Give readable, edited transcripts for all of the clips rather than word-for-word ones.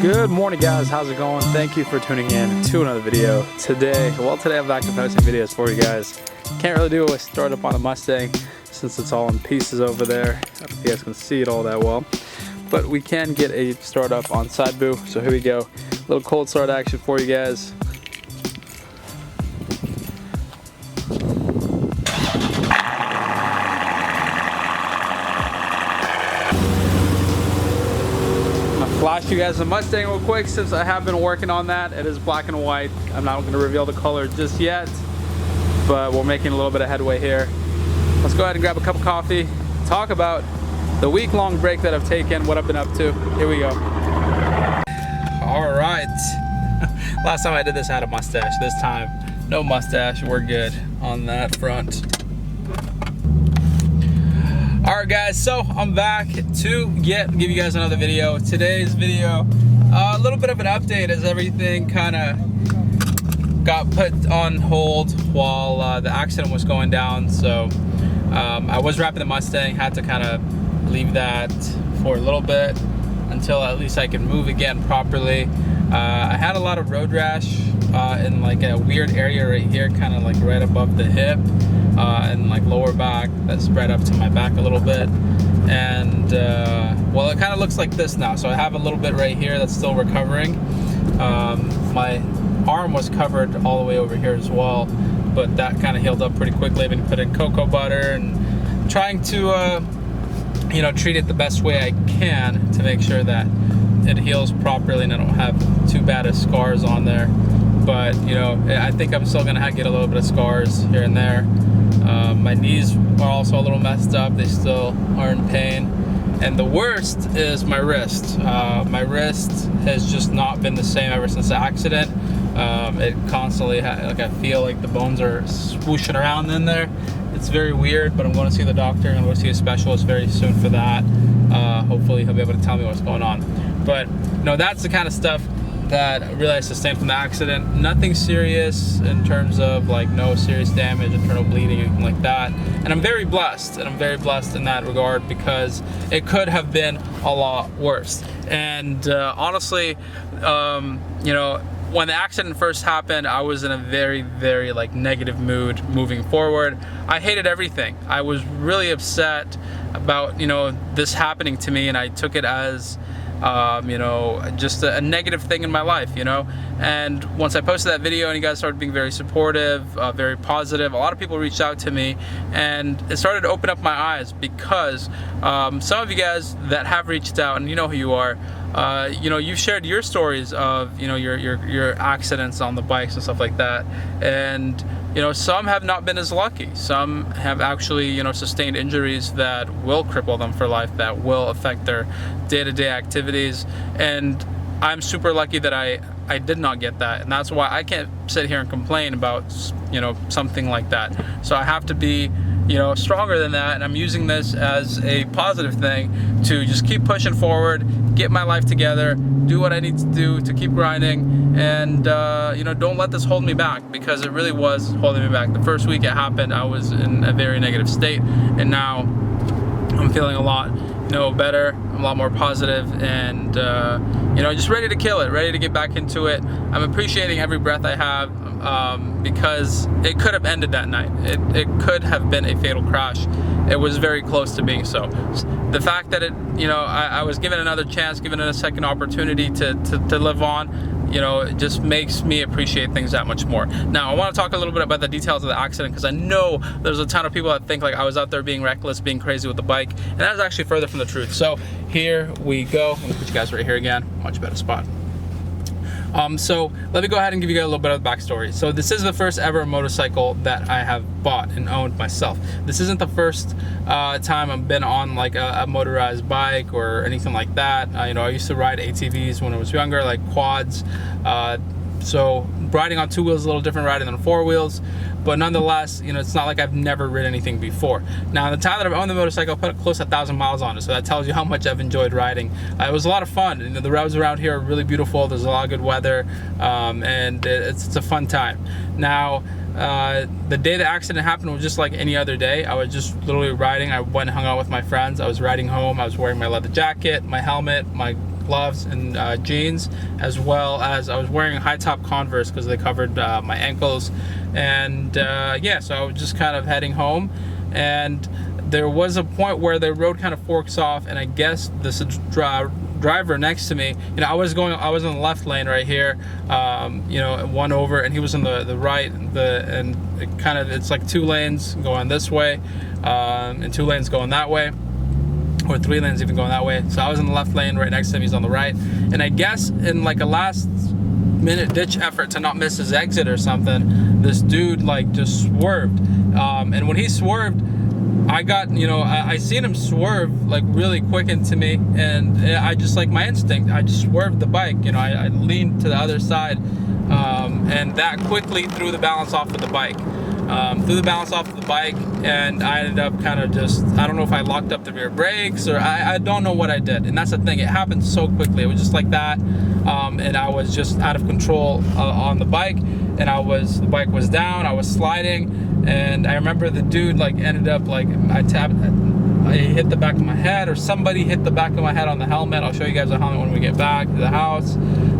Good morning, guys. How's it going? Thank you for tuning in to another video. Today I'm back to posting videos for you guys. Can't really do a startup on a Mustang since it's all in pieces over there. I don't know if you guys can see it all that well, but we can get a startup on side boo. So here we go. A little cold start action for you guys. Flash you guys the Mustang real quick since I have been working on that. It is black and white. I'm not going to reveal the color just yet, but we're making a little bit of headway here. Let's go ahead and grab a cup of coffee, talk about the week-long break that I've taken, what I've been up to. Here we go. All right. Last time I did this I had a mustache. This time, no mustache. We're good on that front. Alright guys, so I'm back to give you guys another video. Today's video, a little bit of an update as everything kind of got put on hold while the accident was going down. So I was wrapping the Mustang, had to kind of leave that for a little bit until at least I could move again properly. I had a lot of road rash in like a weird area right here, kind of like right above the hip. And like lower back that spread up to my back a little bit, and well, it kind of looks like this now. So I have a little bit right here that's still recovering. My arm was covered all the way over here as well, but that kind of healed up pretty quickly. I've been putting cocoa butter and trying to you know, treat it the best way I can to make sure that it heals properly and I don't have too bad of scars on there. But you know, I think I'm still gonna get a little bit of scars here and there. My knees are also a little messed up. They still are in pain. And the worst is my wrist. My wrist has just not been the same ever since the accident. It constantly, like I feel like the bones are swooshing around in there. It's very weird, but I'm going to see the doctor. I'm going to see a specialist very soon for that. Hopefully he'll be able to tell me what's going on. But you know, that's the kind of stuff that really I sustained from the accident. Nothing serious in terms of like no serious damage, internal bleeding, anything like that. And I'm very blessed, in that regard, because it could have been a lot worse. And honestly, you know, when the accident first happened, I was in a very, very like negative mood moving forward. I hated everything. I was really upset about, you know, this happening to me, and I took it as you know, just a negative thing in my life, you know. And once I posted that video and you guys started being very supportive, very positive, a lot of people reached out to me, and it started to open up my eyes, because some of you guys that have reached out, and you know who you are, you know, you've shared your stories of, you know, your accidents on the bikes and stuff like that. And you know, some have not been as lucky. Some have actually, you know, sustained injuries that will cripple them for life, that will affect their day-to-day activities. And I'm super lucky that I did not get that. And that's why I can't sit here and complain about, you know, something like that. So I have to be, you know, stronger than that. And I'm using this as a positive thing to just keep pushing forward, get my life together, do what I need to do to keep grinding, and you know, don't let this hold me back, because it really was holding me back. The first week it happened, I was in a very negative state, and now I'm feeling a lot, you know, better. I'm a lot more positive, and you know, just ready to kill it, ready to get back into it. I'm appreciating every breath I have, because it could have ended that night. It could have been a fatal crash. It was very close to being so. The fact that it, you know, I was given another chance, given it a second opportunity to live on, you know, it just makes me appreciate things that much more. Now, I want to talk a little bit about the details of the accident, because I know there's a ton of people that think like I was out there being reckless, being crazy with the bike, and that's actually further from the truth. So here we go. I'm gonna put you guys right here again, much better spot. So let me go ahead and give you guys a little bit of the backstory. So this is the first ever motorcycle that I have bought and owned myself. This isn't the first time I've been on like a motorized bike or anything like that. You know, I used to ride ATVs when I was younger, like quads. So riding on two wheels is a little different riding on four wheels, but nonetheless, you know, it's not like I've never ridden anything before. Now, the time that I've owned the motorcycle, I put close to 1,000 miles on it, so that tells you how much I've enjoyed riding. It was a lot of fun. You know, the roads around here are really beautiful. There's a lot of good weather, and it's a fun time. Now, the day the accident happened was just like any other day. I was just literally riding. I went and hung out with my friends. I was riding home. I was wearing my leather jacket, my helmet, my gloves and jeans, as well as I was wearing high top Converse because they covered my ankles. And yeah, so I was just kind of heading home, and there was a point where the road kind of forks off, and I guess this driver next to me, you know, I was in the left lane right here, you know, one over, and he was in the right, and it's like 2 lanes going this way, and 2 lanes going that way, or 3 lanes even going that way. So I was in the left lane right next to him, he's on the right, and I guess in like a last minute ditch effort to not miss his exit or something, this dude like just swerved, and when he swerved, I got, you know, I seen him swerve like really quick into me, and I just, like my instinct, I just swerved the bike, you know, I leaned to the other side, and that quickly threw the balance off of the bike. And I ended up kind of just, I don't know if I locked up the rear brakes, or I don't know what I did. And that's the thing, it happened so quickly. It was just like that, and I was just out of control on the bike, and the bike was down, I was sliding, and I remember the dude like ended up like, I hit the back of my head, or somebody hit the back of my head on the helmet. I'll show you guys the helmet when we get back to the house.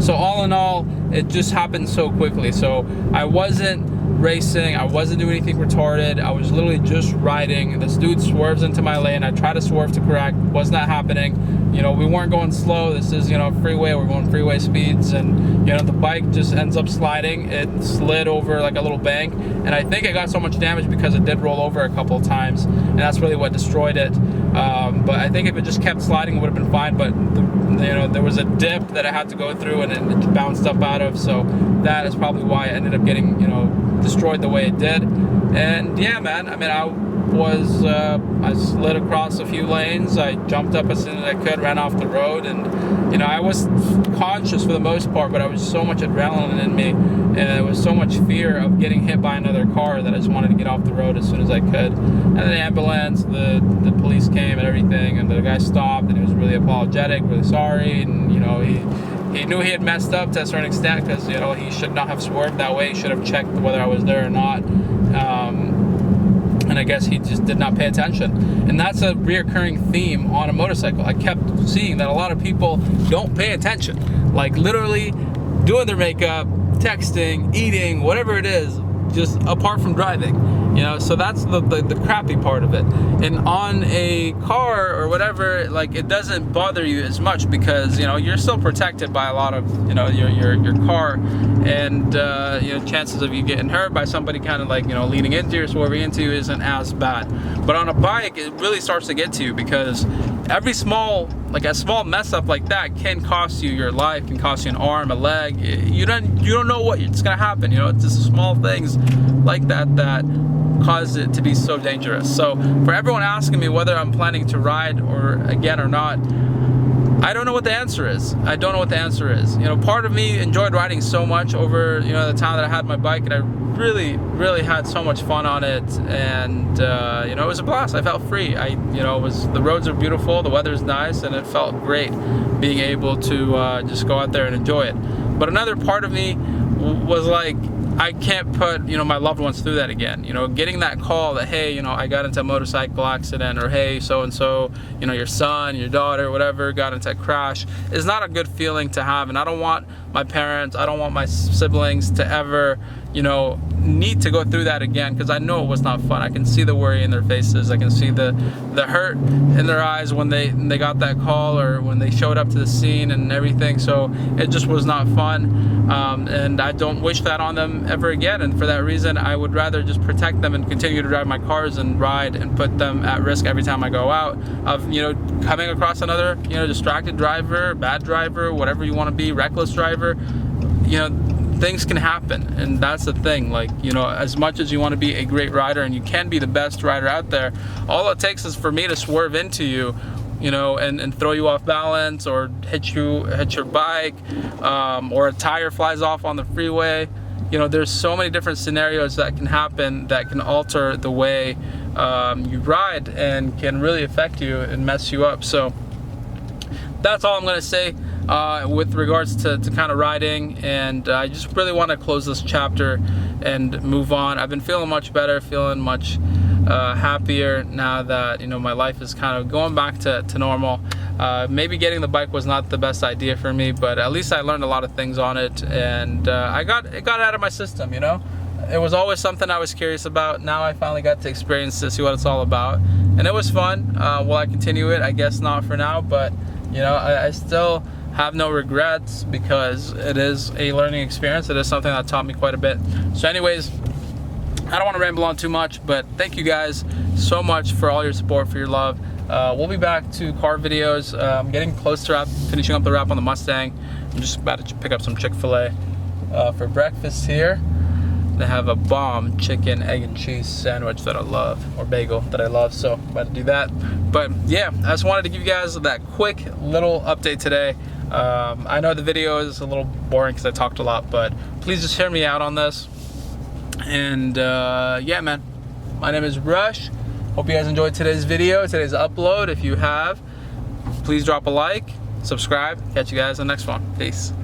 So all in all, it just happened so quickly. So I wasn't racing, I wasn't doing anything retarded, I was literally just riding. This dude swerves into my lane, I try to swerve to correct, was not happening. You know, we weren't going slow, this is, you know, freeway, we're going freeway speeds, and you know, the bike just ends up sliding. It slid over like a little bank, and I think it got so much damage because it did roll over a couple of times, and that's really what destroyed it. But I think if it just kept sliding, it would have been fine, but you know, there was a dip that I had to go through, and it bounced up out of, so that is probably why I ended up getting, you know, destroyed the way it did. And yeah, man, I mean, I slid across a few lanes, I jumped up as soon as I could, ran off the road, and you know, I was conscious for the most part, but I was so much adrenaline in me, and there was so much fear of getting hit by another car that I just wanted to get off the road as soon as I could. And the ambulance, the police came and everything, and the guy stopped, and he was really apologetic, really sorry, and you know, he knew he had messed up to a certain extent, because you know, he should not have swerved that way. He should have checked whether I was there or not, and I guess he just did not pay attention. And that's a reoccurring theme on a motorcycle. I kept seeing that a lot of people don't pay attention, like literally doing their makeup, texting, eating, whatever it is, just apart from driving, you know. So that's the crappy part of it. And on a car or whatever, like, it doesn't bother you as much, because you know, you're still protected by a lot of, you know, your car, and you know, chances of you getting hurt by somebody kind of like, you know, leaning into you or swerving into you isn't as bad. But on a bike, it really starts to get to you, because every small mess up like that can cost you your life, can cost you an arm, a leg. You don't know what's gonna happen, you know. It's just small things like that cause it to be so dangerous. So for everyone asking me whether I'm planning to ride again or not, I don't know what the answer is. I don't know what the answer is. You know, part of me enjoyed riding so much over, you know, the time that I had my bike, and I really had so much fun on it, and you know, it was a blast. I felt free. You know, the roads are beautiful, the weather's nice, and it felt great being able to just go out there and enjoy it. But another part of me was like, I can't put, you know, my loved ones through that again. You know, getting that call that, hey, you know, I got into a motorcycle accident, or hey, so-and-so, you know, your son, your daughter, whatever, got into a crash, is not a good feeling to have. And I don't want my parents, I don't want my siblings to ever, you know, need to go through that again, because I know it was not fun. I can see the worry in their faces. I can see the hurt in their eyes when they got that call, or when they showed up to the scene and everything. So it just was not fun, and I don't wish that on them ever again. And for that reason, I would rather just protect them and continue to drive my cars and ride and put them at risk every time I go out of, you know, coming across another, you know, distracted driver, bad driver, whatever you want to be, reckless driver. You know, things can happen, and that's the thing. Like, you know, as much as you want to be a great rider, and you can be the best rider out there, all it takes is for me to swerve into you, you know, and throw you off balance, or hit your bike, or a tire flies off on the freeway. You know, there's so many different scenarios that can happen that can alter the way you ride, and can really affect you and mess you up. So that's all I'm going to say with regards to kind of riding, and I just really want to close this chapter and move on. I've been feeling much better, feeling much happier now that, you know, my life is kind of going back to normal. Maybe getting the bike was not the best idea for me, but at least I learned a lot of things on it, and it got it out of my system, you know? It was always something I was curious about. Now I finally got to experience to see what it's all about, and it was fun. Will I continue it? I guess not for now, but you know, I still have no regrets because it is a learning experience. It is something that taught me quite a bit. So anyways, I don't want to ramble on too much, but thank you guys so much for all your support, for your love. We'll be back to car videos. I'm getting close to finishing up the wrap on the Mustang. I'm just about to pick up some Chick-fil-A for breakfast here. They have a bomb chicken, egg, and cheese sandwich that I love, or bagel that I love, so I'm about to do that. But yeah, I just wanted to give you guys that quick little update today. I know the video is a little boring because I talked a lot, but please just hear me out on this. And yeah, man, my name is Rush. Hope you guys enjoyed today's video, today's upload. If you have, please drop a like, subscribe. Catch you guys in the next one. Peace.